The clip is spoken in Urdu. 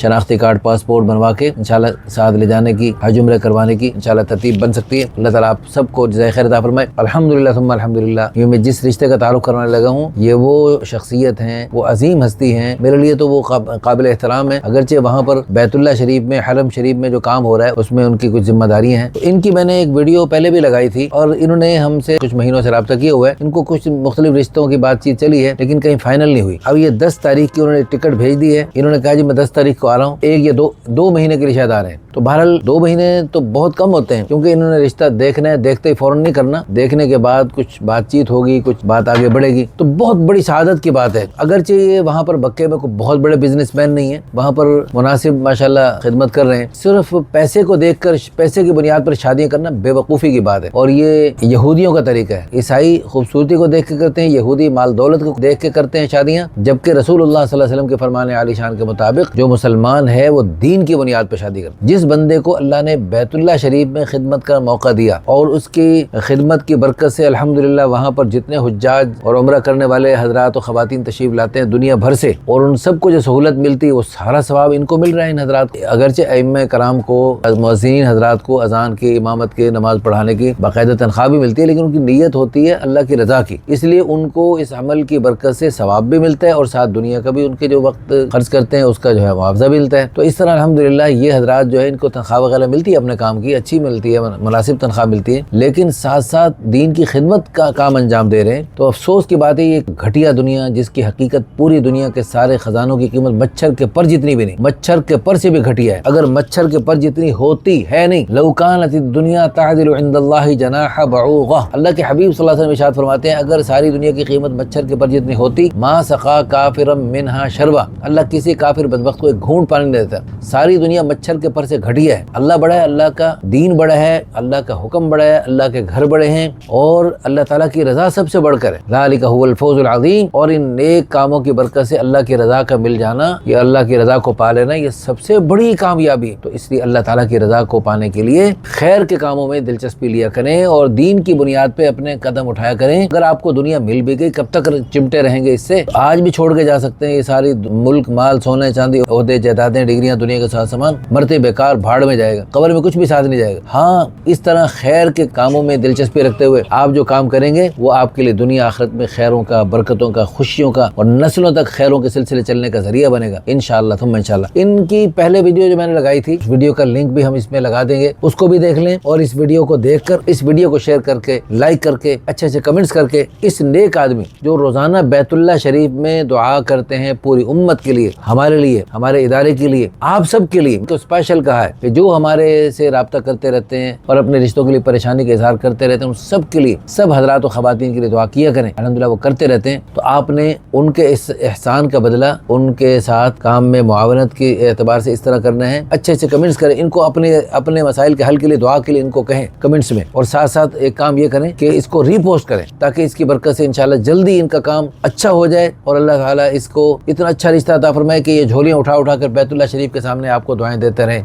شناختی کارڈ پاسپورٹ بنوا کے انشاءاللہ ساتھ لے جانے کی، حج عمرہ کروانے کی انشاءاللہ ترتیب بن سکتی ہے۔ اللہ تعالیٰ آپ سب کو جزائے خیر عطا فرمائے۔ الحمدللہ ثم الحمدللہ، یہ میں جس رشتے کا تعارف کروانے لگا ہوں یہ وہ شخصیت ہیں، وہ عظیم ہستی ہیں، میرے لیے تو وہ قابل احترام ہے، اگرچہ وہاں پر بیت اللہ شریف میں، حرم شریف میں جو کام ہو رہا ہے اس میں ان کی کچھ ذمہ داریاں ہیں۔ تو ان کی میں نے ایک ویڈیو پہلے بھی لگائی تھی اور انہوں نے ہم سے کچھ مہینوں سے رابطہ کیا ہوا ہے، ان کو کچھ مختلف رشتوں کی بات چیت چلی ہے لیکن کہیں فائنل نہیں ہوئی۔ اب یہ 10 تاریخ کی انہوں نے ٹکٹ بھیج دی ہے، انہوں نے کہا جی میں 10 تاریخ کو آ رہا ہوں، ایک یا دو مہینے کے لیے شاید آ رہے ہیں۔ تو بہرحال 2 مہینے تو بہت کم ہوتے ہیں، کیونکہ انہوں نے رشتہ دیکھنا ہے، دیکھتے ہی فوراً نہیں کرنا، دیکھنے کے بعد کچھ بات چیت ہوگی، کچھ بات آگے بڑھے گی، تو بہت بڑی سعادت کی بات ہے۔ اگرچہ یہ وہاں پر بکے میں کوئی بہت بڑے بزنس مین نہیں ہے، وہاں پر مناسب ماشاءاللہ خدمت کر رہے ہیں، صرف پیسے کو دیکھ کر، پیسے کی بنیاد پر شادیاں کرنا بے وقوفی کی بات ہے، اور یہ یہودیوں کا طریقہ ہے۔ عیسائی خوبصورتی کو دیکھ کے کرتے ہیں، یہودی مال دولت کو دیکھ کے کرتے ہیں شادیاں، جبکہ رسول اللہ صلی اللہ علیہ وسلم کے فرمان عالی شان کے مطابق جو مسلمان ہے وہ دین کی بنیاد پر شادی کرتا ہے۔ جس بندے کو اللہ نے بیت اللہ شریف میں خدمت کا موقع دیا اور اس کی خدمت کی برکت سے الحمدللہ وہاں پر جتنے حجاج اور عمرہ کرنے والے حضرات و خواتین تشریف لاتے ہیں دنیا بھر سے، اور ان سب کو جو سہولت ملتی ہے وہ سارا ثواب ان کو مل رہا ہے، ان حضرات۔ اگرچہ ائمہ کرام کو، مؤذنین حضرات کو اذان کی، امامت کے، نماز پڑھانے کی باقاعدہ تنخواہ بھی ملتی ہے، لیکن ان کی نیت ہوتی ہے اللہ کی رضا کی، اس لیے ان کو اس عمل کی برکت سے ثواب بھی ملتا ہے اور ساتھ دنیا کا بھی، ان کے جو وقت خرچ کرتے ہیں اس کا جو ہے معاوضہ بھی ملتا ہے۔ تو اس طرح الحمدللہ یہ حضرات جو ہے ان کو تنخواہ وغیرہ ملتی ہے اپنے کام کی، اچھی ملتی ہے، مناسب تنخواہ ملتی ہے، لیکن ساتھ ساتھ دین کی خدمت کا کام انجام دے رہے ہیں۔ تو افسوس کی بات ہے یہ گھٹیا دنیا، جس کی حقیقت پوری دنیا کے سارے خزانوں کی قیمت مچھر کے پر جتنی بھی نہیں، مچھر کے پر سے بھی گھٹیا ہے، اگر مچھر کے پر جتنی ہوتی ہے نہیں، لو کانت الدنیا تعدل عند اللہ جناح بعوضہ، اللہ کے حبیب صلی اللہ علیہ وسلم ارشاد فرماتے ہیں اگر ساری دنیا کی قیمت مچھر کے پر جتنی ہوتی، ما سقا کافرا منہا شربا، اللہ کسی کافر بدبخت کو ایک گھونٹ پانی نہیں دیتا۔ ساری دنیا مچھر کے پر سے گھٹیا ہے، اللہ بڑا ہے، اللہ کا دین بڑا ہے، اللہ کا حکم بڑا ہے، اللہ کے گھر بڑے ہیں، اور اللہ تعالیٰ کی رضا سب سے بڑھ کر ہے۔ ذالک هو الفوز العظیم، اور ان نیک کاموں کی برکت سے اللہ کی رضا کا مل جانا، یہ اللہ کی رضا کو پا لینا، یہ سب سے بڑی کامیابی۔ تو اس لیے اللہ تعالیٰ کی رضا کو پانے کے لیے خیر کے کاموں میں دلچسپی لیا کریں اور دین کی بنیاد پہ اپنے قدم اٹھایا کریں۔ اگر آپ کو دنیا مل بھی گئی کب تک چمٹے رہیں گے اس سے؟ آج بھی چھوڑ کے جا سکتے ہیں یہ ساری ملک، مال، سونے چاندی، عہدے، جائیدادیں، ڈگریاں، دنیا کا سارا سامان مرتے بیکار بھاڑ میں جائے گا، قبر میں کچھ بھی ساتھ نہیں جائے گا۔ ہاں اس طرح خیر کے کاموں میں دلچسپی رکھتے ہوئے آپ جو کام کریں گے وہ آپ کے لیے دنیا آخرت میں خیروں کا، برکتوں کا، خوشیوں کا اور نسلوں تک خیروں کے سلسلے چلنے کا ذریعہ بنے گا انشاءاللہ ثم انشاءاللہ۔ ان کی پہلے ویڈیو جو میں نے لگائی تھی، ویڈیو کا لنک بھی ہم اس میں لگا دیں گے، اس کو بھی دیکھ لیں، اور اس ویڈیو کو دیکھ کر، اس ویڈیو کو شیئر کر کے، لائک کر کے، اچھے سے کمنٹس کر کے، اس نیک آدمی جو روزانہ بیت اللہ شریف میں دعا کرتے ہیں پوری امت کے لیے، ہمارے لیے، ہمارے ادارے کے لیے، آپ سب کے لیے، تو اسپیشل کہا ہے کہ جو ہمارے سے رابطہ کرتے رہتے ہیں اور اپنے رشتوں کے لیے پریشانی کا اظہار کرتے رہتے ہیں، ان سب کے لیے، سب حضرات و خواتین کے لیے دعا کیا کریں، الحمدللہ وہ کرتے رہتے ہیں۔ تو آپ نے ان کے اس احسان کا بدلہ ان کے ساتھ کام میں معاونت کے اعتبار سے اس طرح کرنا ہے۔ اچھے سے کمنٹس کریں، ان کو اپنے مسائل کے حل کے لیے، دعا کے لیے ان کو کہیں کمنٹس میں، اور ساتھ ساتھ ایک کام یہ کریں کہ اس کو ری پوسٹ کریں تاکہ اس کی برکت سے انشاءاللہ جلدی ان کا کام اچھا ہو جائے اور اللہ تعالیٰ اس کو اتنا اچھا رشتہ عطا فرمائے کہ یہ جھولیاں اٹھا اٹھا کر بیت اللہ شریف کے سامنے آپ کو دعائیں دیتے رہیں۔